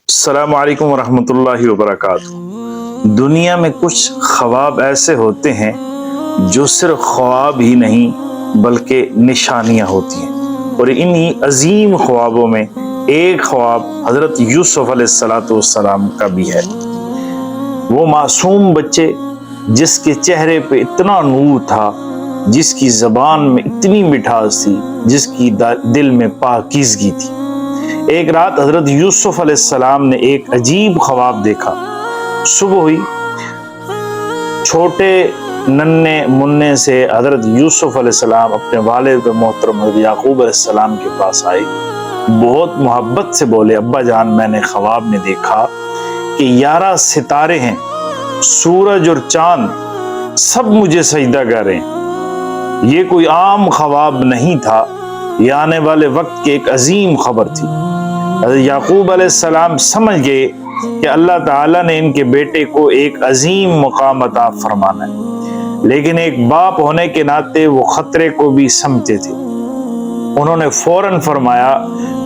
السلام علیکم ورحمۃ اللہ وبرکاتہ۔ دنیا میں کچھ خواب ایسے ہوتے ہیں جو صرف خواب ہی نہیں بلکہ نشانیاں ہوتی ہیں، اور انہی عظیم خوابوں میں ایک خواب حضرت یوسف علیہ السلام کا بھی ہے۔ وہ معصوم بچے جس کے چہرے پہ اتنا نور تھا، جس کی زبان میں اتنی مٹھاس تھی، جس کی دل میں پاکیزگی تھی۔ ایک رات حضرت یوسف علیہ السلام نے ایک عجیب خواب دیکھا۔ صبح ہوئی، چھوٹے ننھے مننے سے حضرت یوسف علیہ السلام اپنے والد محترم حضرت یعقوب علیہ السلام کے پاس آئے۔ بہت محبت سے بولے، ابا جان، میں نے خواب میں دیکھا کہ 11 ستارے ہیں، سورج اور چاند سب مجھے سجدہ کر رہے ہیں۔ یہ کوئی عام خواب نہیں تھا، یہ آنے والے وقت کی ایک عظیم خبر تھی۔ حضرت یعقوب علیہ السلام سمجھ گئے کہ اللہ تعالیٰ نے ان کے بیٹے کو ایک عظیم مقام عطا فرمانا ہے، لیکن ایک باپ ہونے کے ناطے وہ خطرے کو بھی سمجھتے تھے۔ انہوں نے فوراً فرمایا،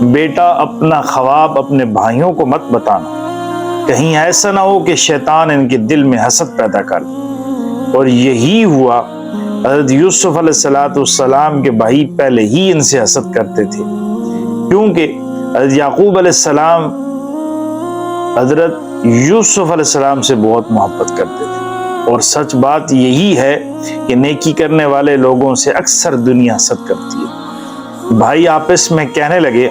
بیٹا اپنا خواب اپنے بھائیوں کو مت بتانا، کہیں ایسا نہ ہو کہ شیطان ان کے دل میں حسد پیدا کر دے۔ اور یہی ہوا۔ حضرت یوسف علیہ السلام کے بھائی پہلے ہی ان سے حسد کرتے تھے، کیونکہ حضرت یعقوب علیہ السلام حضرت یوسف علیہ السلام سے بہت محبت کرتے تھے، اور سچ بات یہی ہے کہ نیکی کرنے والے لوگوں سے اکثر دنیا حسد کرتی ہے۔ بھائی آپس میں کہنے لگے،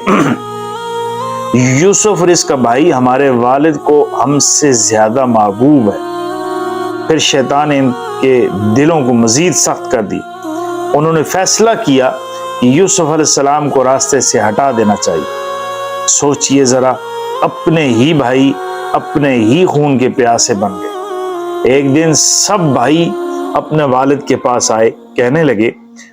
یوسف اور اس کا بھائی ہمارے والد کو ہم سے زیادہ محبوب ہے۔ پھر شیطان نے ان کے دلوں کو مزید سخت کر دی۔ انہوں نے فیصلہ کیا کہ یوسف علیہ السلام کو راستے سے ہٹا دینا چاہیے۔ سوچئے ذرا، اپنے ہی بھائی اپنے ہی خون کے پیاسے بن گئے۔ ایک دن سب بھائی اپنے والد کے پاس آئے، کہنے لگے،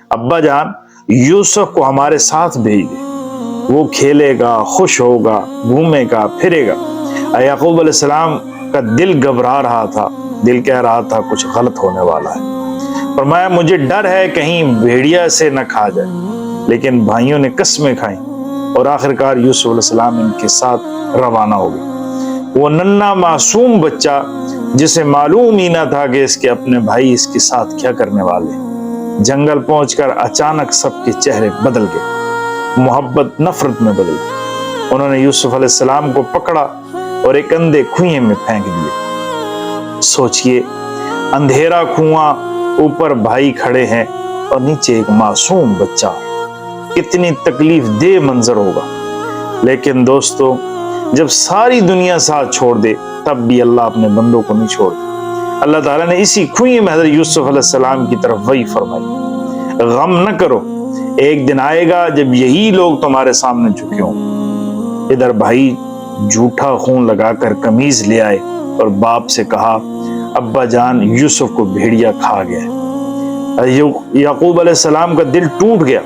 ابا جان، یوسف کو ہمارے ساتھ بھیج دے، وہ کھیلے گا، خوش ہوگا، گھومے گا، پھرے گا۔ یعقوب علیہ السلام کا دل گھبرا رہا تھا، دل کہہ رہا تھا کچھ غلط ہونے والا ہے۔ فرمایا، مجھے ڈر ہے کہیں بھیڑیا سے نہ کھا جائے۔ لیکن بھائیوں نے قسمیں کھائیں، اور آخرکار یوسف علیہ السلام ان کے ساتھ روانہ ہو گئے۔ وہ ننھا معصوم بچہ جسے معلوم ہی نہ تھا کہ اس کے اپنے بھائی اس کے ساتھ کیا کرنے والے، جنگل پہنچ کر اچانک سب کے چہرے بدل گئے، محبت نفرت میں بدل گئی۔ انہوں نے یوسف علیہ السلام کو پکڑا اور ایک اندھے کنویں میں پھینک دیے۔ سوچئے، اندھیرا کنواں، اوپر بھائی کھڑے ہیں اور نیچے ایک معصوم بچہ، کتنی تکلیف دہ منظر ہوگا۔ لیکن دوستو، جب ساری دنیا ساتھ چھوڑ دے تب بھی اللہ اپنے بندوں کو نہیں چھوڑتا۔ اللہ تعالیٰ نے اسی کنویں میں حضرت یوسف علیہ السلام کی طرف وحی فرمائی، غم نہ کرو، ایک دن آئے گا جب یہی لوگ تمہارے سامنے جھکے ہوں۔ ادھر بھائی جھوٹا خون لگا کر قمیض لے آئے اور باپ سے کہا، ابا جان، یوسف کو بھیڑیا کھا گیا۔ یعقوب علیہ السلام کا دل ٹوٹ گیا،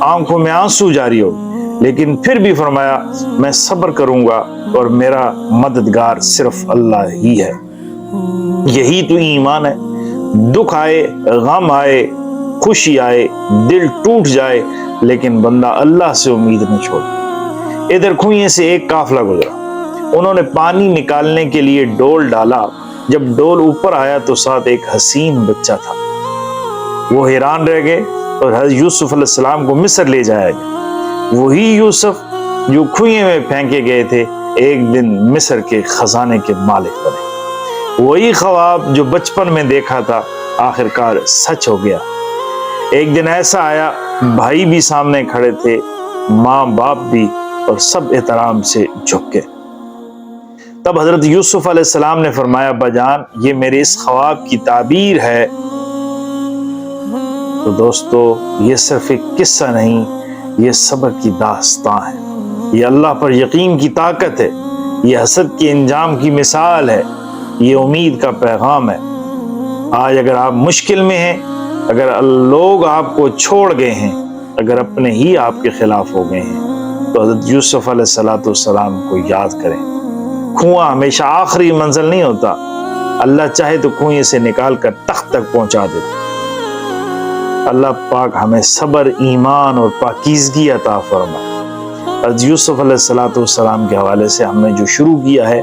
آنکھوں میں آنسو جاری ہو، لیکن پھر بھی فرمایا، میں صبر کروں گا اور میرا مددگار صرف اللہ ہی ہے۔ یہی تو ایمان ہے۔ دکھ آئے، غم آئے، خوشی آئے، دل ٹوٹ جائے، لیکن بندہ اللہ سے امید نہ چھوڑے۔ ادھر کنویں سے ایک قافلہ گزرا، انہوں نے پانی نکالنے کے لیے ڈول ڈالا۔ جب ڈول اوپر آیا تو ساتھ ایک حسین بچہ تھا۔ وہ حیران رہ گئے اور حضرت یوسف علیہ السلام کو مصر لے جایا گیا۔ وہی یوسف جو کنویں میں پھینکے گئے تھے، ایک دن مصر کے خزانے کے مالک بنے۔ وہی خواب جو بچپن میں دیکھا تھا آخرکار سچ ہو گیا۔ ایک دن ایسا آیا، بھائی بھی سامنے کھڑے تھے، ماں باپ بھی، اور سب احترام سے جھک گئے۔ تب حضرت یوسف علیہ السلام نے فرمایا، ابا جان، یہ میرے اس خواب کی تعبیر ہے۔ تو دوستو، یہ صرف ایک قصہ نہیں، یہ صبر کی داستان ہے، یہ اللہ پر یقین کی طاقت ہے، یہ حسد کے انجام کی مثال ہے، یہ امید کا پیغام ہے۔ آج اگر آپ مشکل میں ہیں، اگر لوگ آپ کو چھوڑ گئے ہیں، اگر اپنے ہی آپ کے خلاف ہو گئے ہیں، تو حضرت یوسف علیہ السلام کو یاد کریں۔ کنواں ہمیشہ آخری منزل نہیں ہوتا، اللہ چاہے تو کنویں سے نکال کر تخت تک پہنچا دیتا۔ اللہ پاک ہمیں صبر، ایمان اور پاکیزگی عطا فرمائے۔ حضرت یوسف علیہ السلام کے حوالے سے ہم نے جو شروع کیا ہے،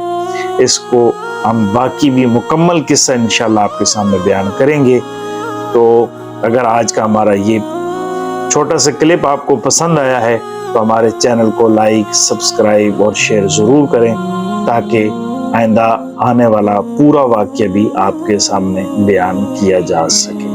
اس کو ہم باقی بھی مکمل قصہ انشاءاللہ آپ کے سامنے بیان کریں گے۔ تو اگر آج کا ہمارا یہ چھوٹا سا کلپ آپ کو پسند آیا ہے تو ہمارے چینل کو لائک، سبسکرائب اور شیئر ضرور کریں، تاکہ آئندہ آنے والا پورا واقعہ بھی آپ کے سامنے بیان کیا جا سکے۔